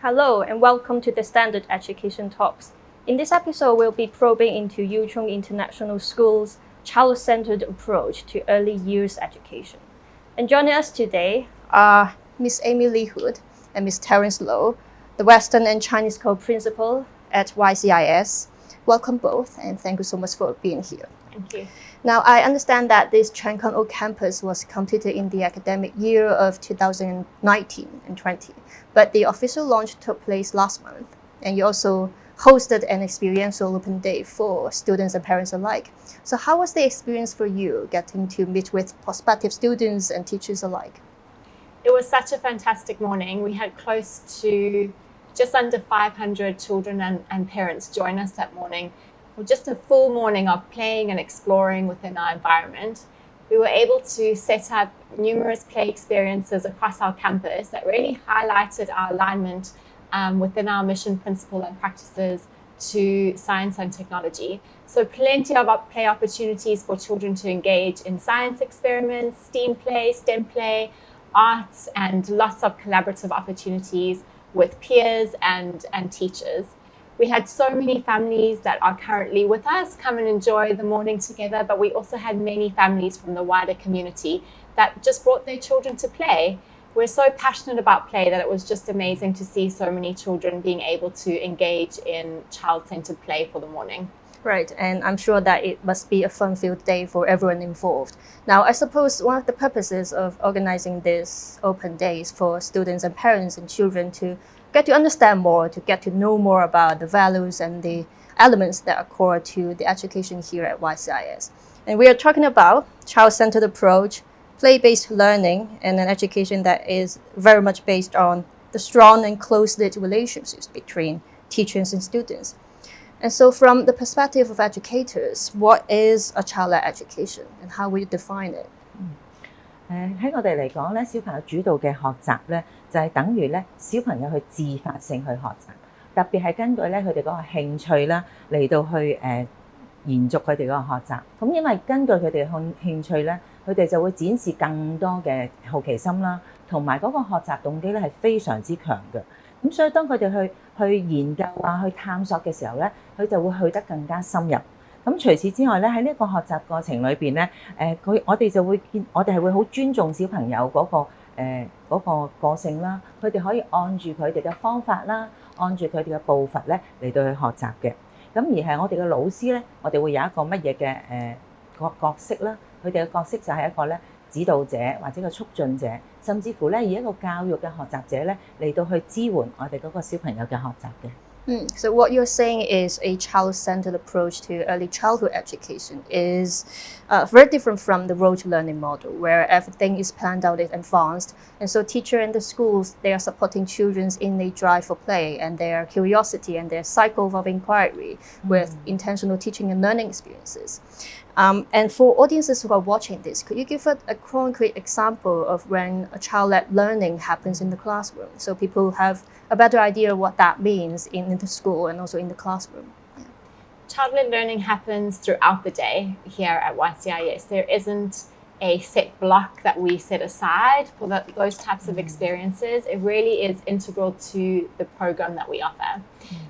Hello and welcome to the Standard Education Talks. In this episode, we'll be probing into Yew Chung International School's child-centered approach to early years education. And joining us today are Ms. Amy-Leigh and Ms. Terence Low, the Western and Chinese co-principal at YCIS. Welcome both, and thank you so much for being here. Thank you. Now, I understand that this Cheng Kung O campus was completed in the academic year of 2019 and 20, but the official launch took place last month, and you also hosted an experiential open day for students and parents alike. So how was the experience for you, getting to meet with prospective students and teachers alike? It was such a fantastic morning. We had close to just under 500 children and parents join us that morning. Just a full morning of playing and exploring within our environment. We were able to set up numerous play experiences across our campus that really highlighted our alignment within our mission, principle and practices to science and technology. So plenty of play opportunities for children to engage in science experiments, STEAM play, STEM play, arts, and lots of collaborative opportunities with peers and teachers. We had so many families that are currently with us come and enjoy the morning together, but we also had many families from the wider community that just brought their children to play. We're so passionate about play that it was just amazing to see so many children being able to engage in child-centered play for the morning. Right, and I'm sure that it must be a fun-filled day for everyone involved. Now, I suppose one of the purposes of organizing this open days for students and parents and children to get to understand more, to get to know more about the values and the elements that are core to the education here at YCIS. And we are talking about child-centered approach, play-based learning, and an education that is very much based on the strong and close-knit relationships between teachers and students. And so from the perspective of educators, what is a child-led education and how will you define it? 喺我哋嚟講咧，小朋友主導嘅學習咧，就係等於咧小朋友去自發性去學習，特別係根據咧佢哋嗰個興趣啦嚟到去延續佢哋嗰個學習。咁因為根據佢哋嘅興趣咧，佢哋就會展示更多嘅好奇心啦，同埋嗰個學習動機咧係非常之強嘅。咁所以當佢哋去研究啊、去探索嘅時候咧，佢就會去得更加深入。咁除此之外咧，喺呢個學習過程裏邊咧，我哋就會見，我哋係會好尊重小朋友嗰個個性啦，佢哋可以按住佢哋嘅方法啦，按住佢哋嘅步伐咧嚟到去學習嘅。咁而係我哋嘅老師咧，我哋會有一個乜嘢嘅個角色啦，佢哋嘅角色就係一個咧指導者或者個促進者，甚至乎咧以一個教育嘅學習者咧嚟到去支援我哋嗰個小朋友嘅學習嘅。So what you're saying is a child-centered approach to early childhood education is very different from the rote learning model, where everything is planned out in advance. And so teacher and the schools, they are supporting children's innate drive for play and their curiosity and their cycle of inquiry with intentional teaching and learning experiences. And for audiences who are watching this, could you give us a concrete example of when a child-led learning happens in the classroom, so people have a better idea of what that means in the school and also in the classroom? Yeah. Child-led learning happens throughout the day here at YCIS. There isn't a set block that we set aside for those types of experiences. It really is integral to the program that we offer.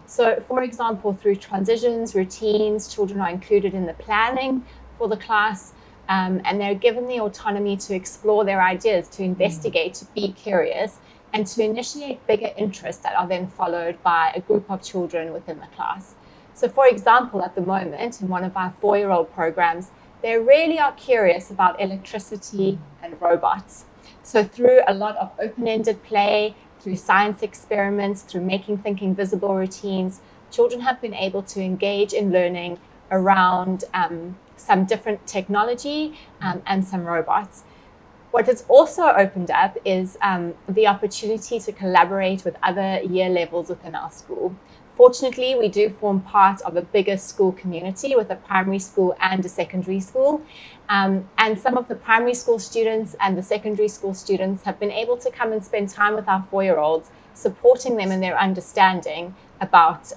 So, for example, through transitions, routines, children are included in the planning for the class, and they're given the autonomy to explore their ideas, to investigate, to be curious, and to initiate bigger interests that are then followed by a group of children within the class. So, for example, at the moment, in one of our 4-year-old programs, they really are curious about electricity and robots. So through a lot of open-ended play, through science experiments, through making thinking visible routines, children have been able to engage in learning around some different technology and some robots. What has also opened up is the opportunity to collaborate with other year levels within our school. Fortunately, we do form part of a bigger school community with a primary school and a secondary school. And some of the primary school students and the secondary school students have been able to come and spend time with our 4-year-olds, supporting them in their understanding about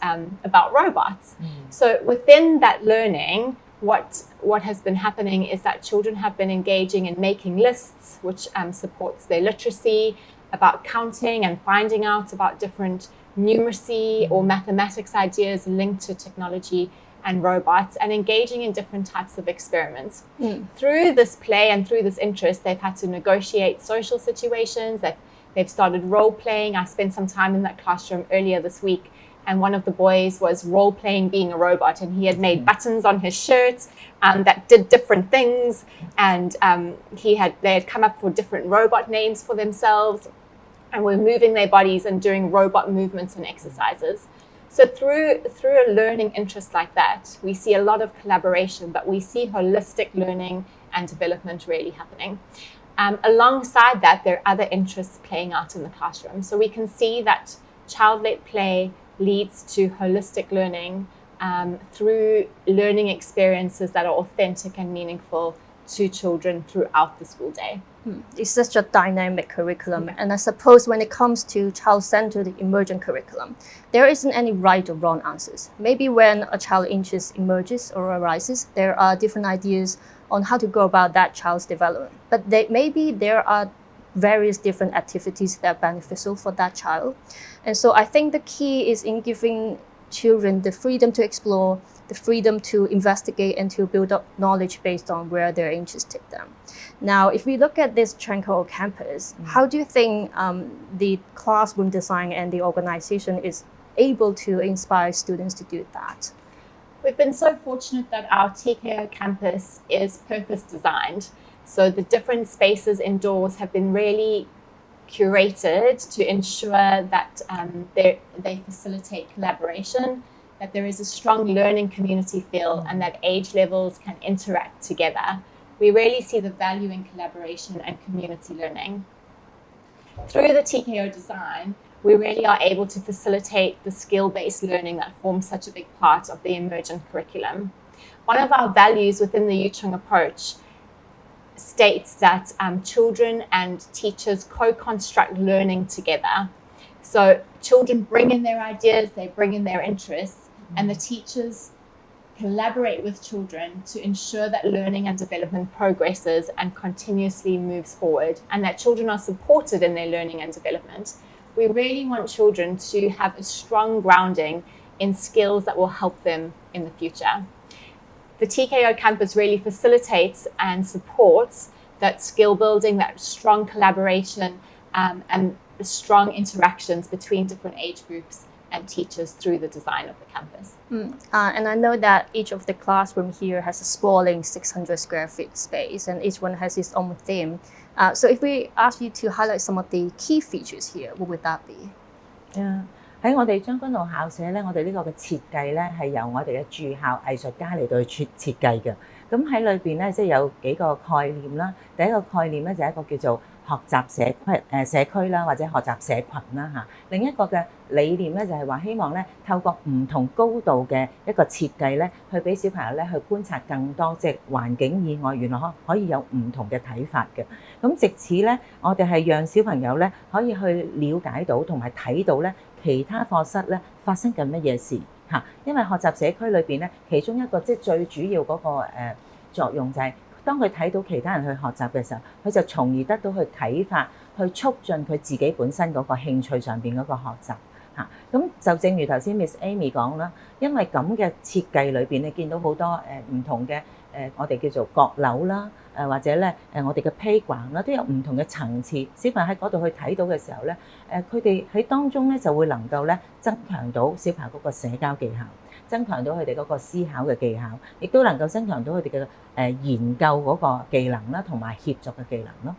robots. So within that learning, what has been happening is that children have been engaging in making lists, which supports their literacy, about counting and finding out about different numeracy or mathematics ideas linked to technology and robots, and engaging in different types of experiments. Through this play and through this interest, they've had to negotiate social situations, they've started role-playing. I spent some time in that classroom earlier this week, and one of the boys was role-playing being a robot, and he had made buttons on his shirt that did different things, and they had come up with different robot names for themselves, and were moving their bodies and doing robot movements and exercises. So through a learning interest like that, we see a lot of collaboration, but we see holistic learning and development really happening. Alongside that, there are other interests playing out in the classroom. So we can see that child-led play leads to holistic learning through learning experiences that are authentic and meaningful to children throughout the school day. It's such a dynamic curriculum, and I suppose when it comes to child-centered emergent curriculum, there isn't any right or wrong answers. Maybe when a child interest emerges or arises, there are different ideas on how to go about that child's development. But maybe there are various different activities that are beneficial for that child. And so I think the key is in giving children the freedom to explore, the freedom to investigate and to build up knowledge based on where their interests take them. Now, if we look at this Chen-Kuo campus, how do you think the classroom design and the organization is able to inspire students to do that? We've been so fortunate that our TKO campus is purpose designed. So the different spaces indoors have been really curated to ensure that they facilitate collaboration, that there is a strong learning community feel, and that age levels can interact together. We really see the value in collaboration and community learning. Through the TKO design, we really are able to facilitate the skill-based learning that forms such a big part of the emergent curriculum. One of our values within the Yew Chung approach states that children and teachers co-construct learning together. So children bring in their ideas, they bring in their interests, and the teachers collaborate with children to ensure that learning and development progresses and continuously moves forward, and that children are supported in their learning and development. We really want children to have a strong grounding in skills that will help them in the future. The TKO campus really facilitates and supports that skill building, that strong collaboration, and the strong interactions between different age groups and teachers through the design of the campus. And I know that each of the classroom here has a sprawling 600 square feet space, and each one has its own theme. So if we ask you to highlight some of the key features here, what would that be? 喺我哋將軍澳校舍咧，我哋呢個嘅設計咧係由我哋嘅駐校藝術家嚟到去設計嘅。咁喺裏邊咧，即係有幾個概念啦。第一個概念咧就係一個叫做學習社區啦，或者學習社群啦嚇。另一個嘅理念咧就係話希望咧透過唔同高度嘅一個設計咧，去俾小朋友咧去觀察更多即係環境以外，原來可以有唔同嘅睇法嘅。咁藉此咧，我哋係讓小朋友咧可以去了解到同埋睇到咧其他課室咧發生緊乜嘢事嚇。因為學習社區裏邊咧，其中一個即係最主要嗰個作用就係當佢睇到其他人去學習嘅時候，佢就從而得到去啟發，去促進佢自己本身嗰個興趣上邊嗰個學習嚇。咁就正如頭先 Miss Amy 講啦，因為咁嘅設計裏邊，你見到好多唔同嘅我哋叫做閣樓啦，或者咧我哋嘅 playground 啦，都有唔同嘅層次。小朋友喺嗰度去睇到嘅時候咧，佢哋喺當中咧就會能夠咧增強到小朋友嗰個社交技巧，增強到佢哋嗰個思考嘅技巧，亦都能夠增強到佢哋嘅研究嗰個技能啦，同埋協作嘅技能咯。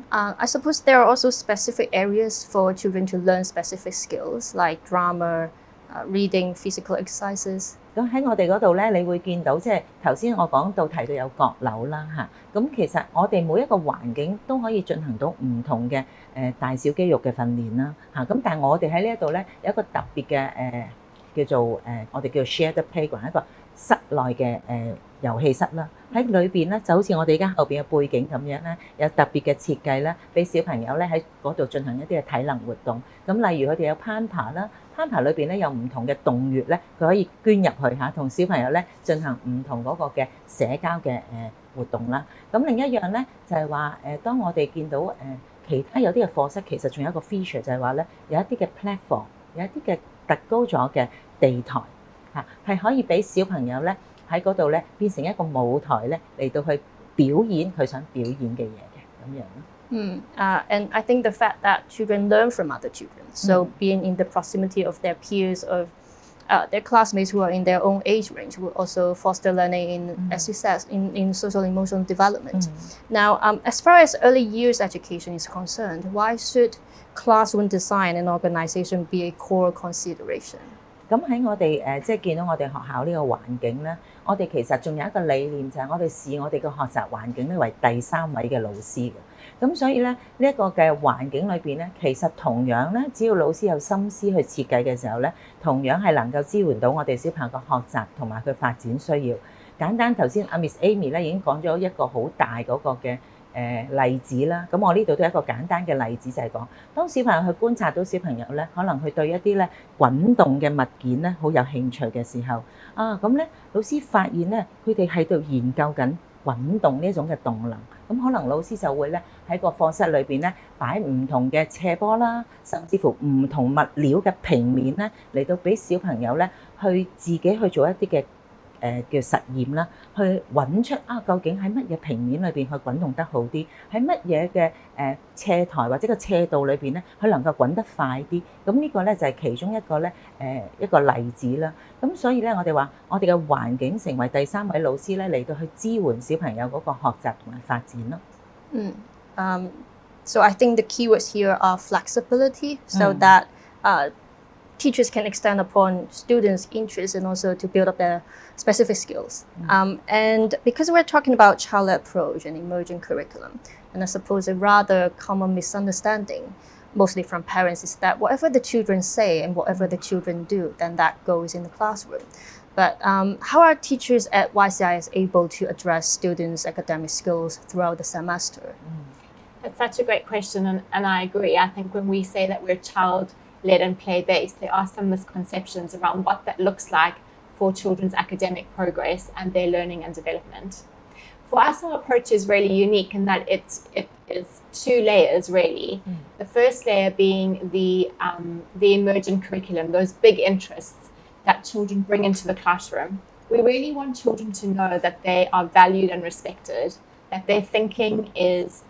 I suppose there are also specific areas for children to learn specific skills like drama, reading, physical exercises. 咁喺我哋嗰度咧，你會見到即係頭先我講到提到有閣樓啦嚇。咁其實我哋每一個環境都可以進行到唔同嘅大小肌肉嘅訓練啦嚇。咁但係我哋喺呢一度咧有一個特別嘅叫做我哋叫 shared playground 一個室內嘅遊戲室啦。喺裏邊咧就好似我哋而家後邊嘅背景咁樣咧，有特別嘅設計咧，俾小朋友咧喺嗰度進行一啲嘅體能活動。咁例如佢哋有攀爬啦，攀爬裏邊咧有唔同嘅洞穴咧，佢可以捐入去嚇，同小朋友咧進行唔同嗰個嘅社交嘅活動啦。咁另一樣咧就係話當我哋見到其他有啲嘅課室，其實仲有一個 feature 就係話咧有一啲嘅 platform。有一啲嘅突高咗嘅地台嚇，係可以俾小朋友咧喺嗰度咧變成一個舞台咧嚟到去表演佢想表演嘅嘢嘅咁樣咯。And I think the fact that children learn from other children, so being in the proximity of their peers, of their classmates who are in their own age range, will also foster learning in, as you said, in social-emotional development. Now, as far as early years education is concerned, why should classroom design and organization be a core consideration? 咁喺我哋即係見到我哋學校呢個環境咧，我哋其實仲有一個理念就係我哋視我哋嘅學習環境咧為第三位嘅老師嘅。咁所以咧呢一個嘅環境裏邊咧，其實同樣咧，只要老師有心思去設計嘅時候咧，同樣係能夠支援到我哋小朋友嘅學習同埋佢發展需要。簡單頭先阿 Miss Amy 咧已經講咗一個好大嗰個嘅例子啦，咁我呢度都有一個簡單嘅例子，就係講當小朋友去觀察到小朋友咧，可能佢對一啲咧滾動嘅物件咧好有興趣嘅時候，咁咧老師發現咧佢哋喺度研究緊滾動呢一種嘅動能，咁可能老師就會咧喺個課室裏邊咧擺唔同嘅斜坡啦，甚至乎唔同物料嘅平面咧嚟到俾小朋友咧去自己去做一啲嘅叫實驗啦，去揾出究竟喺乜嘢平面裏邊去滾動得好啲，喺乜嘢嘅斜台或者個斜度裏邊咧，佢能夠滾得快啲。咁呢個咧就係其中一個咧一個例子啦。咁所以咧，我哋話我哋嘅環境成為第三位老師咧嚟到去支援小朋友嗰個學習同埋發展咯。So I think the keywords here are flexibility, so that teachers can extend upon students' interests and also to build up their specific skills. And because we're talking about child-led approach and emergent curriculum, and I suppose a rather common misunderstanding, mostly from parents, is that whatever the children say and whatever the children do, then that goes in the classroom. But how are teachers at YCIS able to address students' academic skills throughout the semester? That's such a great question, and I agree. I think when we say that we're child-led and play-based, there are some misconceptions around what that looks like for children's academic progress and their learning and development. For us, our approach is really unique in that it is two layers, really. The first layer being the emergent curriculum, those big interests that children bring into the classroom. We really want children to know that they are valued and respected, that their thinking is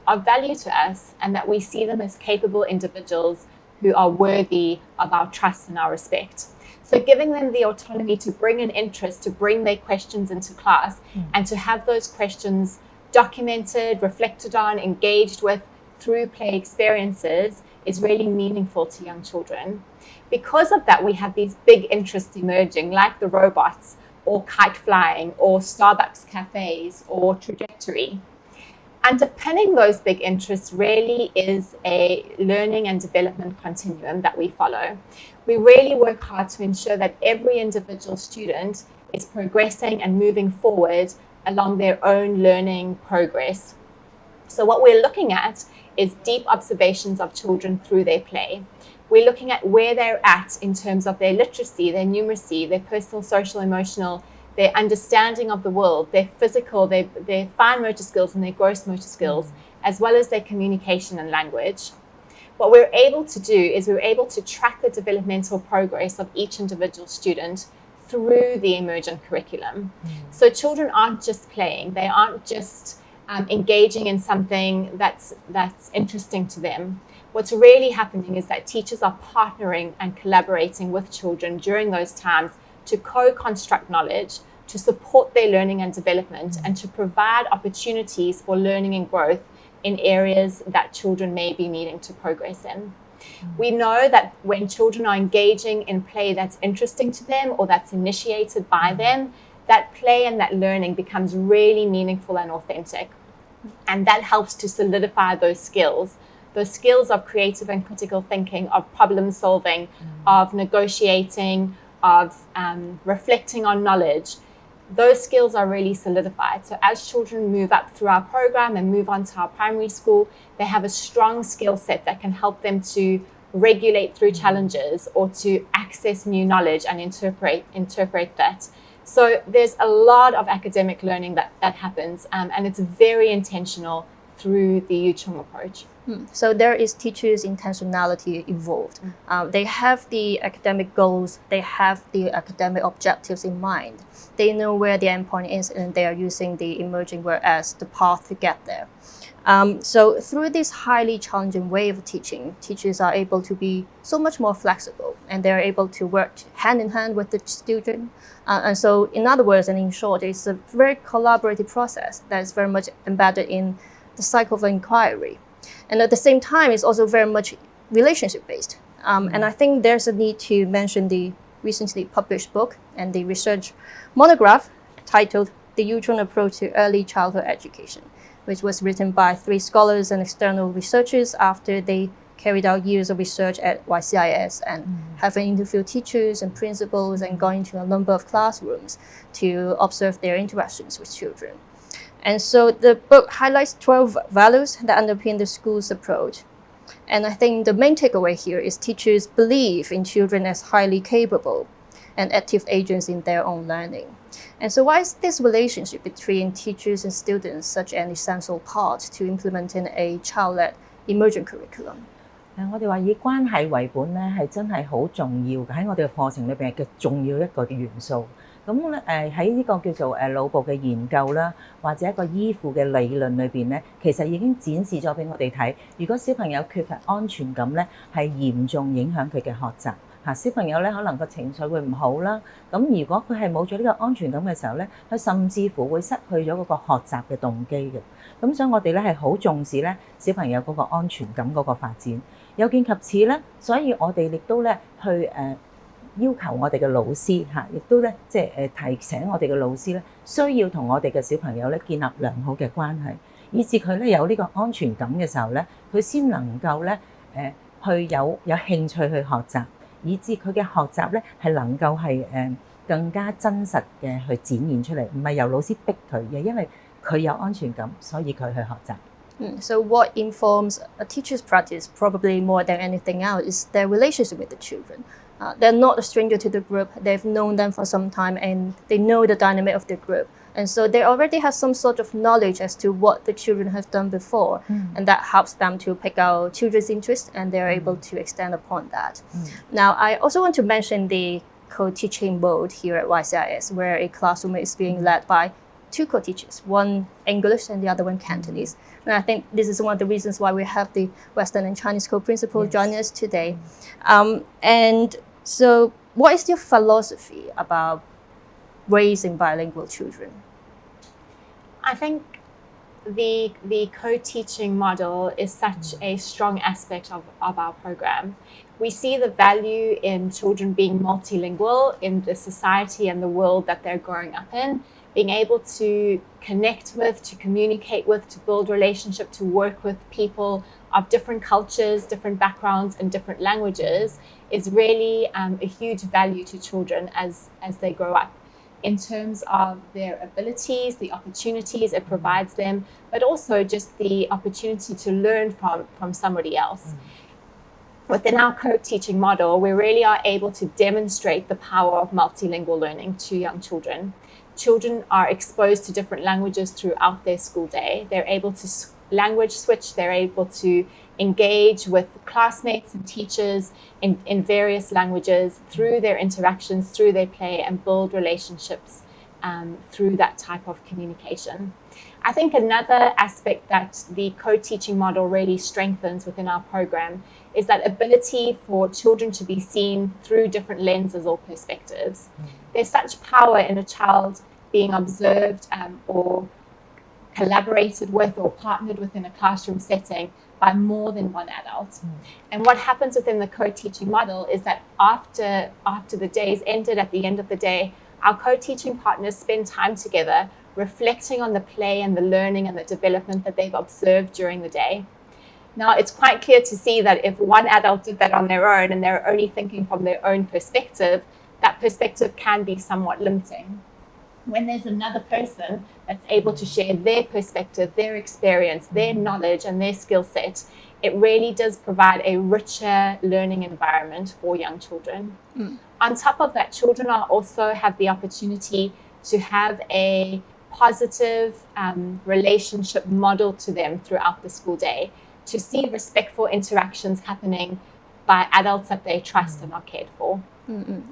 of value to us, and that we see them as capable individuals who are worthy of our trust and our respect. So giving them the autonomy to bring an interest, to bring their questions into class, and to have those questions documented, reflected on, engaged with through play experiences is really meaningful to young children. Because of that, we have these big interests emerging, like the robots, or kite flying, or Starbucks cafes, or trajectory. Underpinning those big interests really is a learning and development continuum that we follow. We really work hard to ensure that every individual student is progressing and moving forward along their own learning progress. So what we're looking at is deep observations of children through their play. We're looking at where they're at in terms of their literacy, their numeracy, their personal, social, emotional, their understanding of the world, their physical, their fine motor skills and their gross motor skills, as well as their communication and language. What we're able to do is we're able to track the developmental progress of each individual student through the emergent curriculum. So children aren't just playing, they aren't just engaging in something that's interesting to them. What's really happening is that teachers are partnering and collaborating with children during those times to co-construct knowledge, to support their learning and development, and to provide opportunities for learning and growth in areas that children may be needing to progress in. We know that when children are engaging in play that's interesting to them or that's initiated by them, that play and that learning becomes really meaningful and authentic. And that helps to solidify those skills of creative and critical thinking, of problem solving, of negotiating, of reflecting on knowledge. Those skills are really solidified. So as children move up through our program and move on to our primary school, they have a strong skill set that can help them to regulate through challenges or to access new knowledge and interpret that. So there's a lot of academic learning that happens, and it's very intentional through the Yew Chung approach. So there is teachers' intentionality involved. They have the academic goals, they have the academic objectives in mind. They know where the endpoint is, and they are using the emerging work as the path to get there. So through this highly challenging way of teaching, teachers are able to be so much more flexible, and they're able to work hand in hand with the student. And so in other words, and in short, it's a very collaborative process that is very much embedded in the cycle of inquiry. And at the same time, it's also very much relationship-based. And I think there's a need to mention the recently published book and the research monograph titled The Yew Chung Approach to Early Childhood Education, which was written by 3 scholars and external researchers after they carried out years of research at YCIS and having interviewed teachers and principals and going to a number of classrooms to observe their interactions with children. And so the book highlights 12 values that underpin the school's approach. And I think the main takeaway here is teachers believe in children as highly capable and active agents in their own learning. And so why is this relationship between teachers and students such an essential part to implementing a child-led emergent curriculum? 我哋話以關係為本咧，係真係好重要嘅，喺我哋嘅課程裏邊嘅重要一個嘅元素。咁咧喺呢個叫做腦部嘅研究啦，或者一個依附嘅理論裏邊咧，其實已經展示咗俾我哋睇。如果小朋友缺乏安全感咧，係嚴重影響佢嘅學習。小朋友咧可能個情緒會唔好啦。咁如果佢係冇咗呢個安全感嘅時候咧，佢甚至乎會失去咗嗰個學習嘅動機嘅。咁所以我哋咧係好重視咧小朋友嗰個安全感嗰個發展。有見及此咧，所以我哋亦都咧去要求我哋嘅老師嚇，亦都咧即係提醒我哋嘅老師咧，需要同我哋嘅小朋友咧建立良好嘅關係，以至佢咧有呢個安全感嘅時候咧，佢先能夠咧去有興趣去學習，以至佢嘅學習咧係能夠係更加真實嘅去展現出嚟，唔係由老師逼佢嘅，因為佢有安全感，所以佢去學習。So what informs a teacher's practice probably more than anything else is their relationship with the children. They're not a stranger to the group. They've known them for some time and they know the dynamic of the group. And so they already have some sort of knowledge as to what the children have done before. And that helps them to pick out children's interests and they're able to extend upon that. Now, I also want to mention the co-teaching mode here at YCIS, where a classroom is being led by 2 co-teachers, one English and the other one Cantonese. And I think this is one of the reasons why we have the Western and Chinese co-principal joining us today. And so what is your philosophy about raising bilingual children? I think the co-teaching model is such a strong aspect of our program. We see the value in children being multilingual in the society and the world that they're growing up in. Being able to connect with, to communicate with, to build relationship, to work with people of different cultures, different backgrounds, and different languages is really a huge value to children as they grow up. In terms of their abilities, the opportunities it provides them, but also just the opportunity to learn from somebody else. Within our co-teaching model, we really are able to demonstrate the power of multilingual learning to young children. Children are exposed to different languages throughout their school day. They're able to language switch. They're able to engage with classmates and teachers in various languages through their interactions, through their play, and build relationships through that type of communication. I think another aspect that the co-teaching model really strengthens within our program is that ability for children to be seen through different lenses or perspectives. There's such power in a child being observed or collaborated with or partnered with in a classroom setting by more than one adult. And what happens within the co-teaching model is that after the day is ended, at the end of the day, our co-teaching partners spend time together reflecting on the play and the learning and the development that they've observed during the day. Now, it's quite clear to see that if one adult did that on their own and they're only thinking from their own perspective, that perspective can be somewhat limiting. When there's another person that's able to share their perspective, their experience, their knowledge, and their skill set, it really does provide a richer learning environment for young children. On top of that, children also have the opportunity to have a positive relationship model to them throughout the school day, to see respectful interactions happening by adults that they trust and are cared for.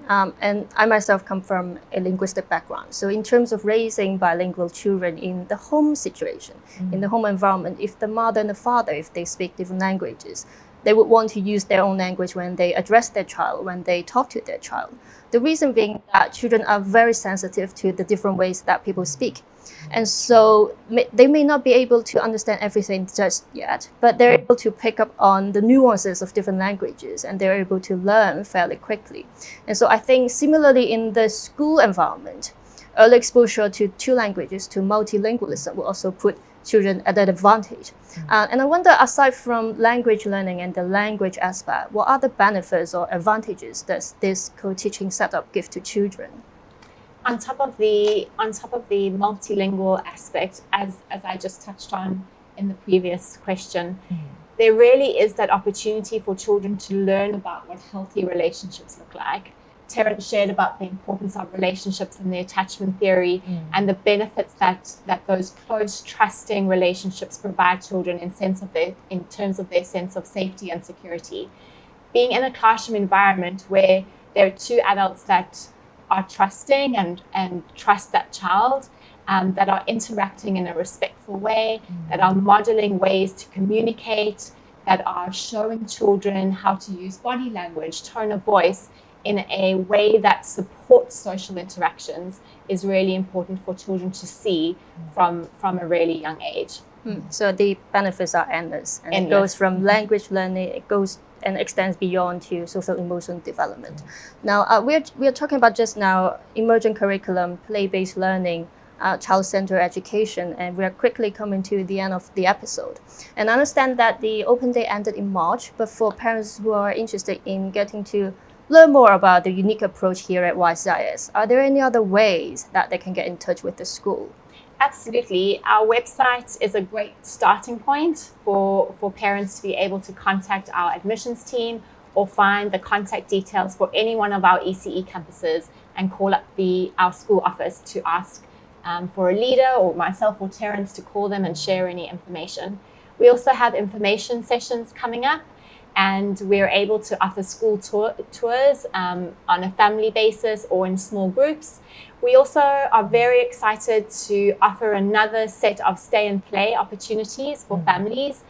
And I myself come from a linguistic background. So in terms of raising bilingual children in the home situation, in the home environment, if the mother and the father, if they speak different languages, they would want to use their own language when they address their child, when they talk to their child. The reason being that children are very sensitive to the different ways that people speak. And so they may not be able to understand everything just yet, but they're able to pick up on the nuances of different languages, and they're able to learn fairly quickly. And so I think similarly in the school environment, early exposure to two languages, to multilingualism, will also put children at an advantage. And I wonder, aside from language learning and the language aspect, what other benefits or advantages does this co-teaching setup give to children? On top of the multilingual aspect, as I just touched on in the previous question, there really is that opportunity for children to learn about what healthy relationships look like. Terence shared about the importance of relationships and the attachment theory and the benefits that those close, trusting relationships provide children in terms of their sense of safety and security. Being in a classroom environment where there are two adults that are trusting and trust that child, that are interacting in a respectful way, that are modeling ways to communicate, that are showing children how to use body language, tone of voice, in a way that supports social interactions, is really important for children to see from a really young age. So the benefits are endless, and it goes from language learning, it goes and extends beyond to socio-emotional development. Now, we are talking about just now emergent curriculum, play-based learning, child-centered education, and we are quickly coming to the end of the episode. And I understand that the open day ended in March, but for parents who are interested in getting to learn more about the unique approach here at YCIS, are there any other ways that they can get in touch with the school? Absolutely. Our website is a great starting point for parents to be able to contact our admissions team or find the contact details for any one of our ECE campuses and call up our school office to ask for a leader, or myself or Terence to call them and share any information. We also have information sessions coming up, and we're able to offer school tours on a family basis or in small groups. We also are very excited to offer another set of stay and play opportunities for families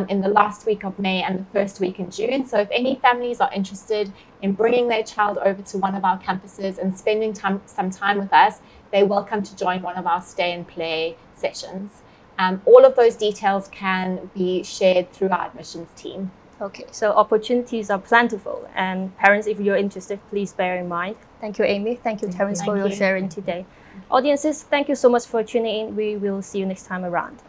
in the last week of May and the first week in June. So if any families are interested in bringing their child over to one of our campuses and spending some time with us, they're welcome to join one of our stay and play sessions. All of those details can be shared through our admissions team. Okay, so opportunities are plentiful, and parents, if you're interested, please bear in mind. Thank you, Amy. Thank you, Terence, for your sharing today. Audiences, thank you so much for tuning in. We will see you next time around.